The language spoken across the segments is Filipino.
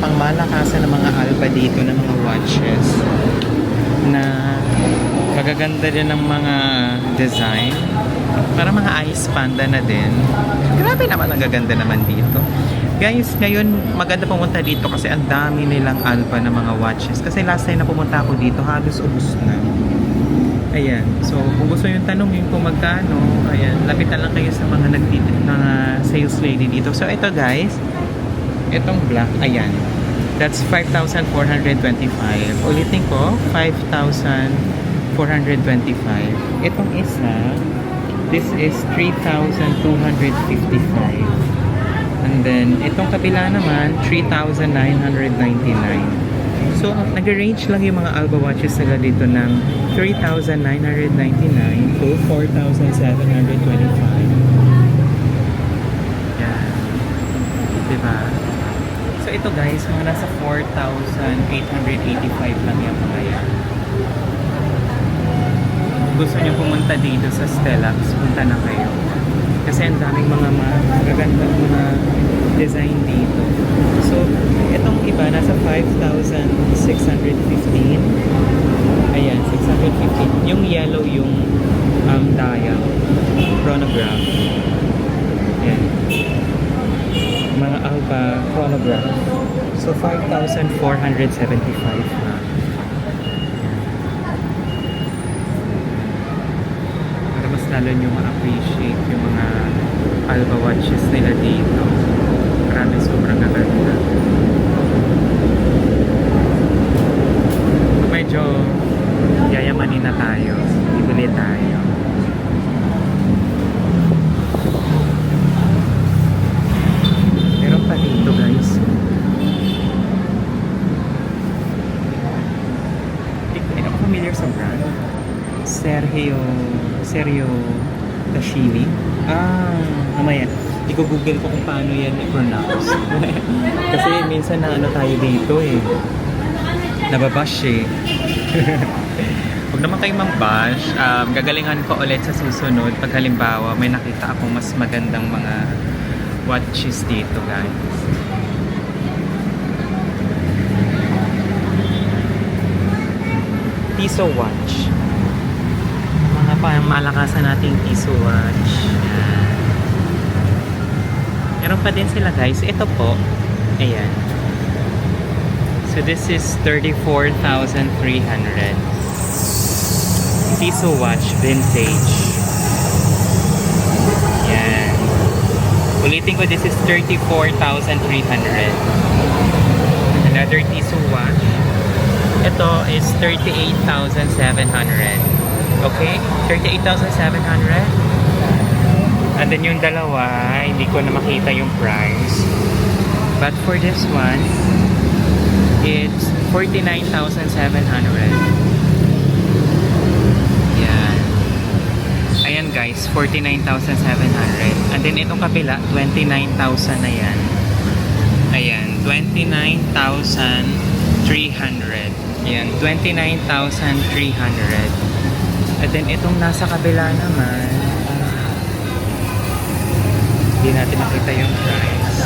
pangmalakasan ng mga alba dito ng mga watches na magaganda din ng mga design. Para mga ice panda na din. Grabe naman, ang gaganda naman dito. Guys, ngayon maganda pumunta dito kasi ang dami nilang alba ng mga watches. Kasi last time na pumunta ako dito, halos ubos na. Ayan. So, kung gusto yung tanongin kung magkano, ayan, lapitan lang kayo sa mga mga sales lady dito. So, ito guys, itong black, ayan. That's 5,425. Ulitin ko, 5,425. Itong isa, this is 3,255. And then, itong kabila naman, 3,999. So, nag-range lang yung mga Alba watches nila dito ng 3,999 to 4,725. Yan. Diba? So, ito guys, mga nasa 4,885 lang yung mga yan. Gusto nyo pumunta dito sa Stellax, punta na kayo. Kasi ang daming mga magagandang mga design dito. So, itong iba nasa 5,615. Ayan, 615. Yung yellow, yung dial, chronograph. Ayan. Mga Alba chronograph. So, 5,475 na. Para mas lalo nyo ma-appreciate yung mga Alba watches nila dito. Marami sobrang gaganda. Medyo yayamanin na tayo. Bibili tayo. Meron pa dito guys. Hindi ako familiar sa brand. Sergio Tashini. Mamaya. I-google ko kung paano yan i-pronounce. Kasi minsan na ano tayo dito eh. Nababash eh. Huwag naman kayo mambash. Gagalingan ko ulit sa susunod pag halimbawa may nakita akong mas magandang mga watches dito guys. Tissot watch. Mga malakasan nating Tissot watch. Yan. Meron pa din sila guys. Ito po. Ayan. So this is 34,300. Tissot watch vintage. Yan. Ulitin ko, this is 34,300. Another Tissot watch. Ito is 38,700. Okay? 38,700. And then yung dalawa, hindi ko na makita yung price. But for this one, it's 49,700. Yan. Ayan guys, 49,700. And then itong kabila, 29,000 na yan. Ayan, 29,300. Yan, 29,300. And then itong nasa kabila naman, hindi natin makita yung price.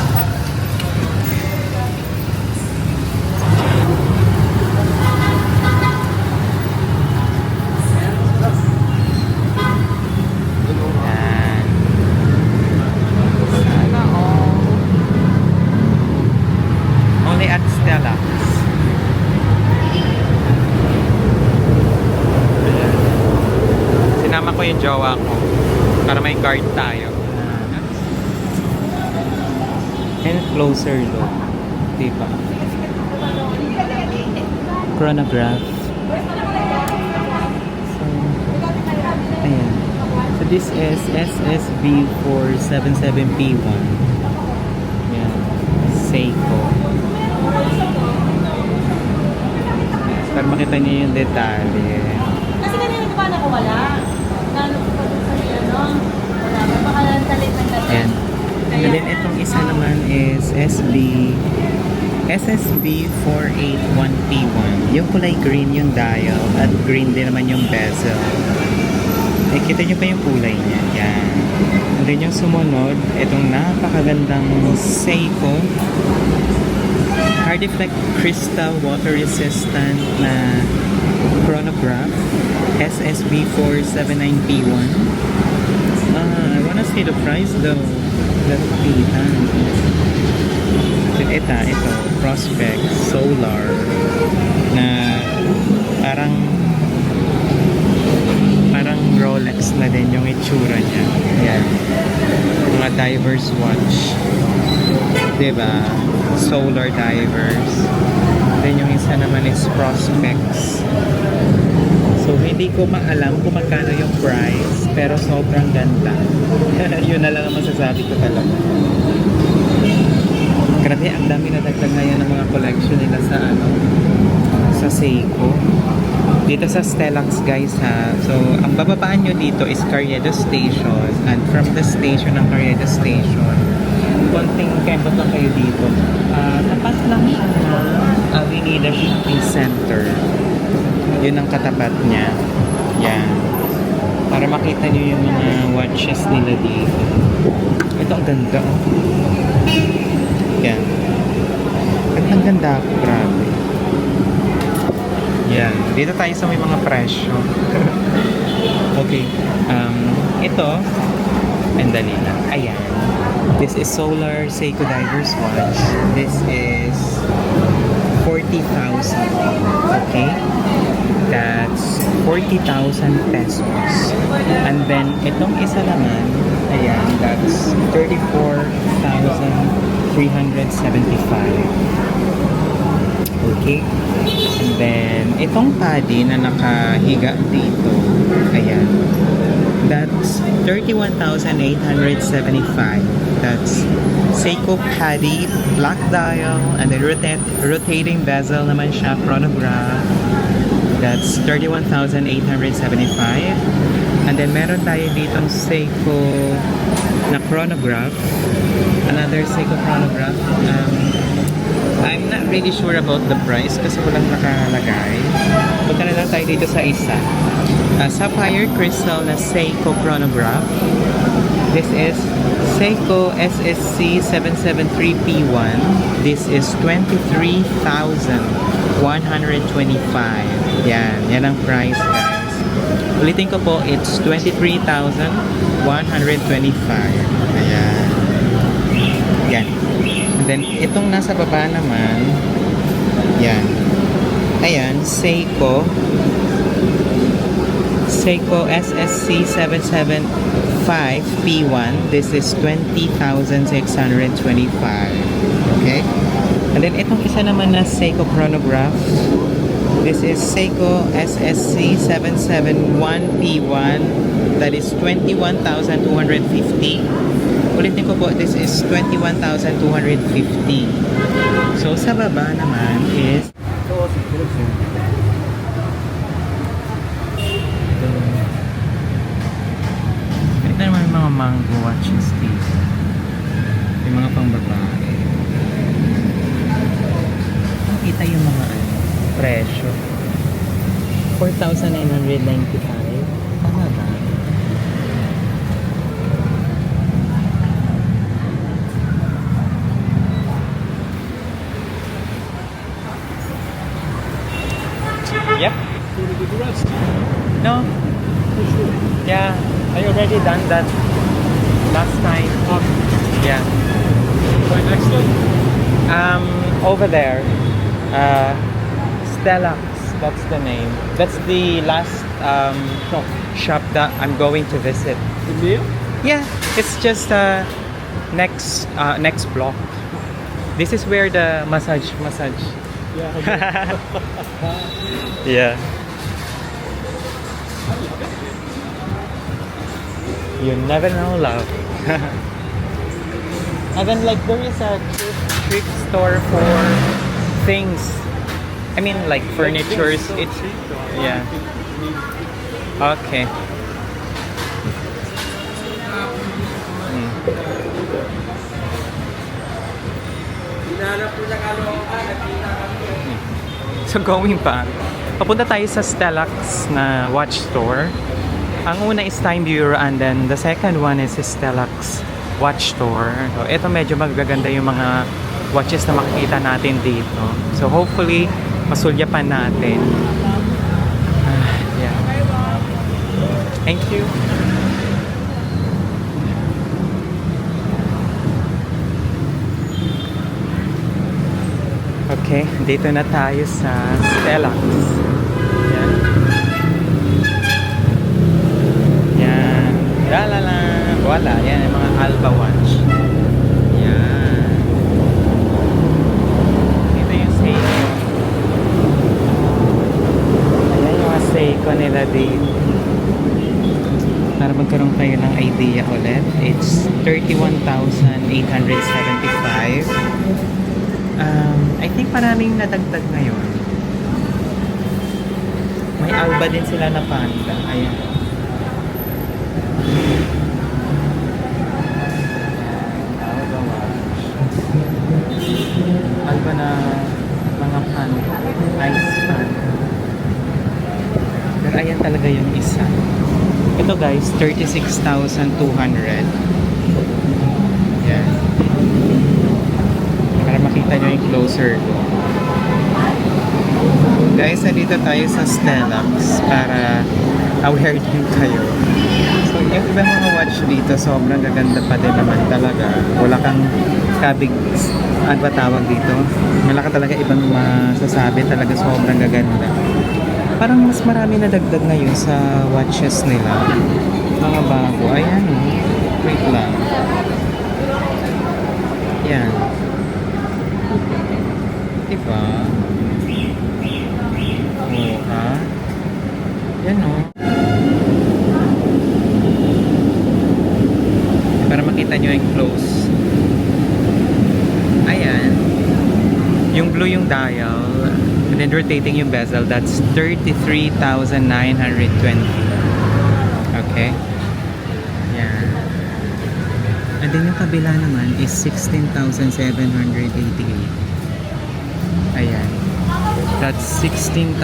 Yan. Sana all. Only at Stellax. Sinama ko yung jowa ko para may guard tayo. And closer look. Diba? Chronograph. So, ayan. So, this is SSB477P1. Ayan. Seiko. Para makita niyo yung detalye. Kasi kanina ko pa nakawala. Nalo ko pa dun sa ano. Wala pa baka talit ng dati. Ayan. And then itong isa naman is SSB481P1. Yung kulay green yung dial at green din naman yung bezel. Eh, kita nyo pa yung kulay niya. Yan. And then yung sumunod, itong napakagandang Seiko Artifact Crystal Water Resistant na chronograph. SSB 479P1. I wanna see the price though. Let's see. Ito, Prospect Solar na parang Rolex na din yung itsura niya. Yan. Mga divers watch. Diba? Solar divers. Then yung isa naman is Prospex. So hindi ko maalam kung magkano yung price, pero sobrang ganda. Yun na lang ang masasabi ko talaga. Grabe, ang dami na dagdag ngayon ng mga collection nila sa Seiko. Dito sa Stellax guys ha. So, ang bababaan nyo dito is Carriedo Station. And from the station ng Carriedo Station, konting kembot lang kayo dito. Tapat lang siya ng Avenida Shopping Center. Yun ang katapat niya. Yan. Para makita nyo yung mga watches nila dito. Ito ang ganda. Yan. Ang ganda ako, grabe. Yan. Dito tayo sa may mga presyo. Okay. Ito. Andali lang. Ayan. This is Solar Seiko Divers Watch. This is 40,000. Okay? That's 40,000 pesos. And then, itong isa naman, ayan, that's 34,375. Okay? And then, itong paddy na nakahiga dito, ayan, that's 31,875. That's Seiko Paddy, black dial, and then rotating bezel naman siya, chronograph. That's 31,875. And then meron tayo ditong Seiko na chronograph. Another Seiko chronograph. I'm not really sure about the price kasi walang nakalagay. Punta na lang tayo dito sa isa. Sapphire Crystal na Seiko chronograph. This is Seiko SSC 773P1. This is 23,125. Yan ang price guys. Ulitin ko po, it's 23,125. Ayan. Yan. And then, itong nasa baba naman, yan. Ayan, Seiko SSC 775P1. This is 20,625. Okay? And then, itong isa naman na Seiko chronograph. This is Seiko SSC 771P1. That is 21,250. Ulitin ko po, this is 21,250. So, sa baba naman is ito naman yung mga mango watches dito. Yung mga pang babae. Nakita yung mga presyo. 4,995. Tama ba? Yep. Did you rest? No. Yeah. I already done that last time. Yeah. Right next to it? Over there. Stellax. That's the name. That's the last shop that I'm going to visit. The meal? Yeah. It's just next block. This is where the massage. Yeah. Yeah. You never know, love. And then like there is a thrift store for things. I mean like furnitures. It's yeah. Okay. So going back, papunta tayo sa Stellax na watch store. Ang una is Time Bureau and then the second one is Stellax watch store. So ito medyo magaganda yung mga watches na makikita natin dito. So hopefully, masulyapan natin. Yeah. Thank you. Okay, dito na tayo sa Stellax. Yan. Yan. Lalala. Wala. Yan yung mga Alba watch. Yan. Ito yung Seiko. Ayan yung mga Seiko nila dito. Para magkaroon kayo ng idea ulit, it's 31,875. I think maraming nadagdag ngayon. May Alba din sila na Panda. Ayan. Alba watch. Alba na mga Panda. Ice Panda. Pero ayan talaga yung isa. Ito guys, 36,200. Yan. Para makita nyo yung closer ko. Guys, nandito tayo sa Stellax para aware din kayo. So, yung ibang mga watch dito, sobrang gaganda pa din naman talaga. Wala kang kabig, ano ba tawag dito? Wala ka talaga ibang masasabi, talaga sobrang gaganda. Parang mas marami na dagdag ngayon sa watches nila. Mga bago. Ayan, wait lang. Yan. Diba? Oo, ha? Yan, o. Para makita nyo yung close. Ayan. Yung blue yung dial. And then rotating yung bezel. That's 33,920. Okay? Yan. And then yung kabila naman is 16,788. Ayan. That's 16,788.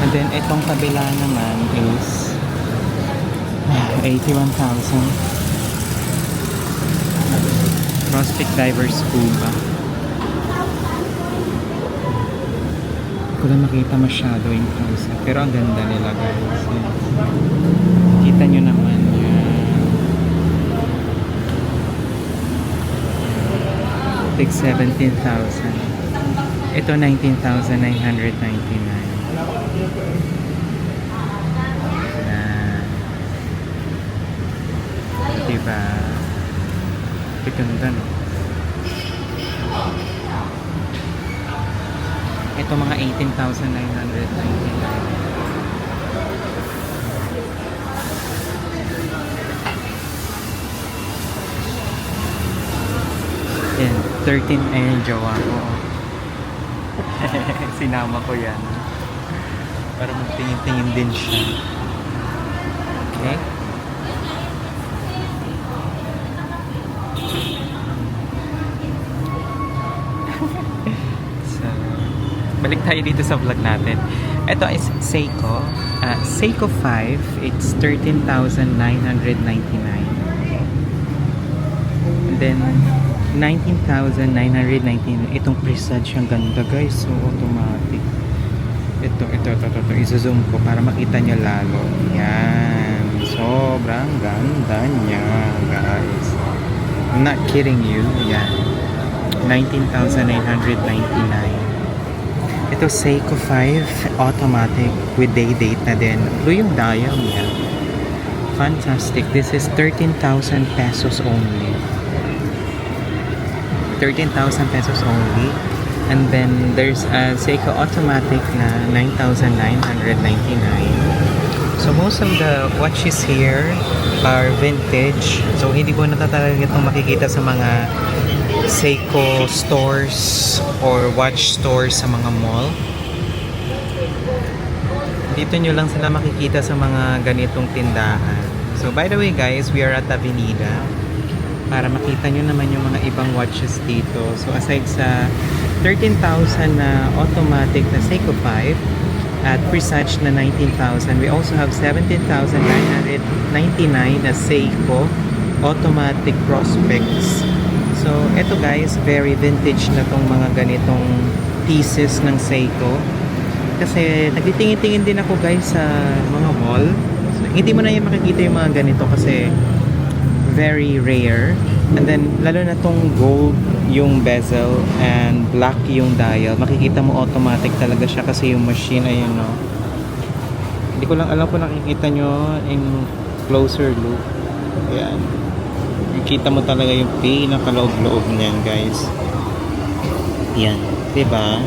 And then itong kabila naman is 81,000. Prospect Diver Scuba. Hindi ko lang makita masyado yung close. Pero ang ganda nila guys. Kita nyo naman yan. Take 17,000. Ito 19,999. Diba? Ganda no? Ito mga 18,999. Yan, 13 ayun jowa ko. Sinama ko yan. Para magtingin-tingin din siya. Okay? So, balik tayo dito sa vlog natin. Ito is Seiko. Seiko 5, it's 13,999. And then, 19,919. Itong presage ang ganda guys. So, automatic. Ito. I-zoom ko para makita nyo lalo. Yan. Sobrang ganda niya guys. I'm not kidding you. Yan. 19,999. Ito Seiko 5 automatic with day date na din. Blue yung dial niya. Fantastic. This is 13,000 pesos only. 13,000 pesos only. And then there's a Seiko automatic na 9,999. So most of the watches here are vintage. So hindi ko na talaga itong makikita sa mga Seiko stores or watch stores sa mga mall. Dito nyo lang sila makikita sa mga ganitong tindahan. So by the way guys, we are at Avenida. Para makita nyo naman yung mga ibang watches dito. So aside sa 13,000 na automatic na Seiko 5 at presage na 19,000, we also have 17,999 na Seiko automatic prospects. So, eto guys, very vintage na tong mga ganitong pieces ng Seiko. Kasi nagtitingin-tingin din ako guys sa mga mall. So, hindi mo na yan makikita yung mga ganito kasi very rare. And then, lalo na tong gold yung bezel and black yung dial. Makikita mo automatic talaga siya kasi yung machine, ayun no. Hindi ko lang alam kung nakikita nyo in closer look. Ayan. Makikita mo talaga yung pinakaloob-loob niyan guys. Yan. Diba?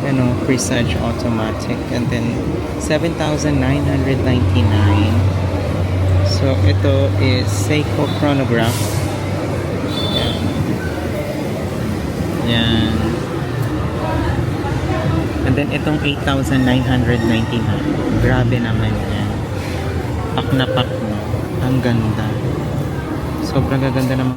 Ano, Presage automatic. And then, 7,999. So, ito is Seiko chronograph. Yan. Yan. And then, itong 8,999. Grabe naman yan. Pak na pak na. Ang ganda. Sobrang gaganda naman.